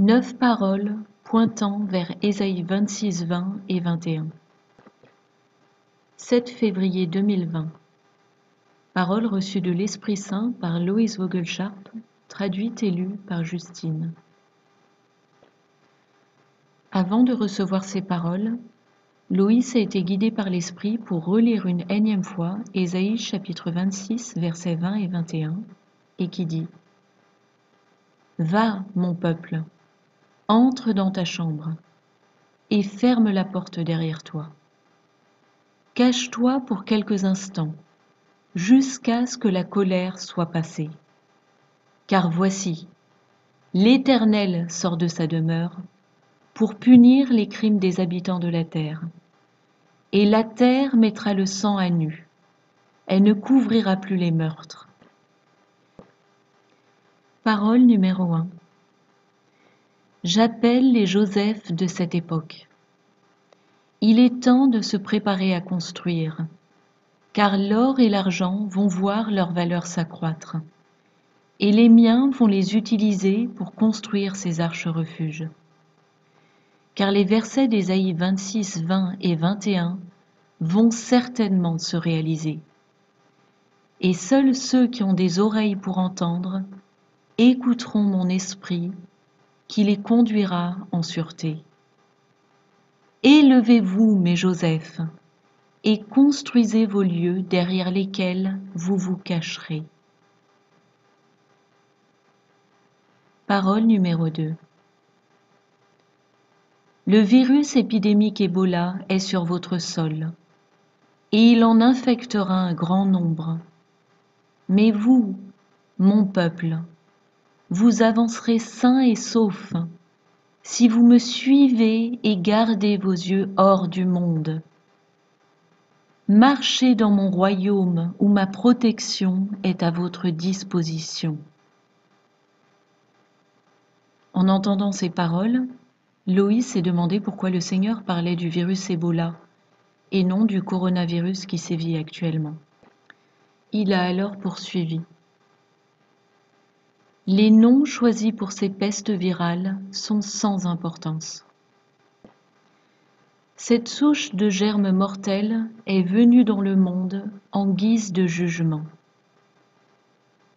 9 paroles pointant vers Ésaïe 26, 20 et 21. 7 février 2020. Paroles reçues de l'Esprit Saint par Loïs Vogelsharp, traduite et lue par Justine. Avant de recevoir ces paroles, Loïs a été guidé par l'Esprit pour relire une énième fois Ésaïe chapitre 26, versets 20 et 21, et qui dit « Va, mon peuple, entre dans ta chambre, et ferme la porte derrière toi. Cache-toi pour quelques instants, jusqu'à ce que la colère soit passée. Car voici, l'Éternel sort de sa demeure pour punir les crimes des habitants de la terre. Et la terre mettra le sang à nu, elle ne couvrira plus les meurtres. » Parole numéro 1. J'appelle les Joseph de cette époque. Il est temps de se préparer à construire, car l'or et l'argent vont voir leur valeur s'accroître, et les miens vont les utiliser pour construire ces arches-refuges. Car les versets d'Ésaïe 26, 20 et 21 vont certainement se réaliser. Et seuls ceux qui ont des oreilles pour entendre écouteront mon esprit qui les conduira en sûreté. Élevez-vous, mes Joseph, et construisez vos lieux derrière lesquels vous vous cacherez. Parole numéro 2. Le virus épidémique Ebola est sur votre sol, et il en infectera un grand nombre. Mais vous, mon peuple, vous avancerez sains et saufs si vous me suivez et gardez vos yeux hors du monde. Marchez dans mon royaume où ma protection est à votre disposition. En entendant ces paroles, Loïs s'est demandé pourquoi le Seigneur parlait du virus Ebola et non du coronavirus qui sévit actuellement. Il a alors poursuivi. Les noms choisis pour ces pestes virales sont sans importance. Cette souche de germes mortels est venue dans le monde en guise de jugement.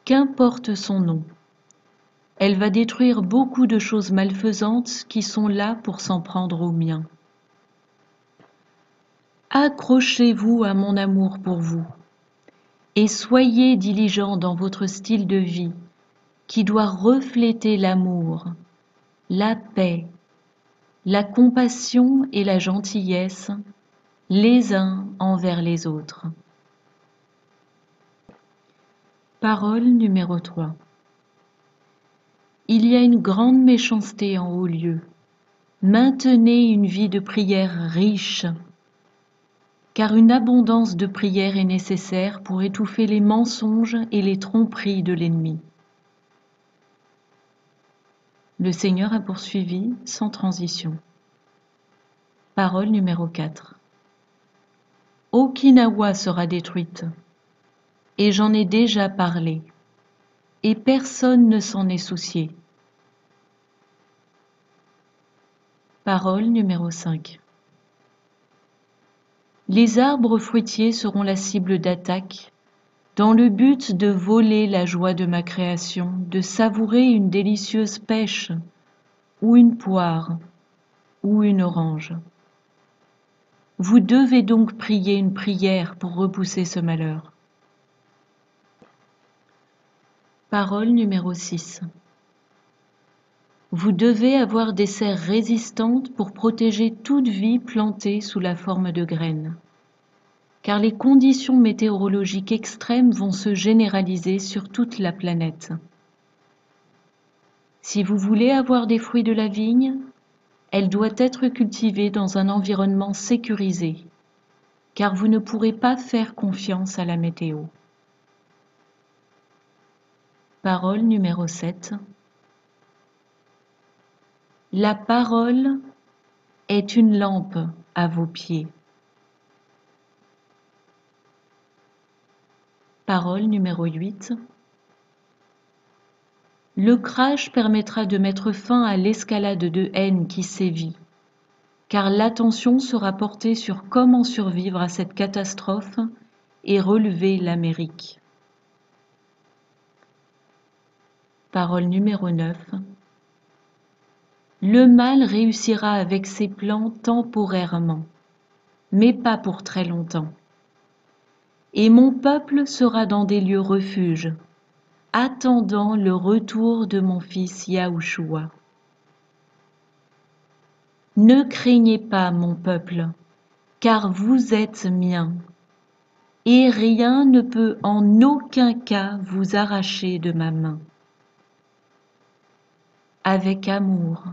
Qu'importe son nom, elle va détruire beaucoup de choses malfaisantes qui sont là pour s'en prendre aux miens. Accrochez-vous à mon amour pour vous et soyez diligents dans votre style de vie qui doit refléter l'amour, la paix, la compassion et la gentillesse les uns envers les autres. Parole numéro 3. Il y a une grande méchanceté en haut lieu. Maintenez une vie de prière riche, car une abondance de prière est nécessaire pour étouffer les mensonges et les tromperies de l'ennemi. Le Seigneur a poursuivi sans transition. Parole numéro 4. Okinawa sera détruite, et j'en ai déjà parlé, et personne ne s'en est soucié. Parole numéro 5. Les arbres fruitiers seront la cible d'attaque, dans le but de voler la joie de ma création, de savourer une délicieuse pêche, ou une poire, ou une orange. Vous devez donc prier une prière pour repousser ce malheur. Parole numéro 6. Vous devez avoir des serres résistantes pour protéger toute vie plantée sous la forme de graines, car les conditions météorologiques extrêmes vont se généraliser sur toute la planète. Si vous voulez avoir des fruits de la vigne, elle doit être cultivée dans un environnement sécurisé, car vous ne pourrez pas faire confiance à la météo. Parole numéro 7. La parole est une lampe à vos pieds. Parole numéro 8. Le crash permettra de mettre fin à l'escalade de haine qui sévit, car l'attention sera portée sur comment survivre à cette catastrophe et relever l'Amérique. Parole numéro 9. Le mal réussira avec ses plans temporairement, mais pas pour très longtemps. Et mon peuple sera dans des lieux refuges, attendant le retour de mon fils Yahushua. Ne craignez pas, mon peuple, car vous êtes miens, et rien ne peut en aucun cas vous arracher de ma main. Avec amour,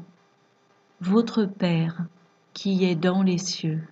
votre Père qui est dans les cieux.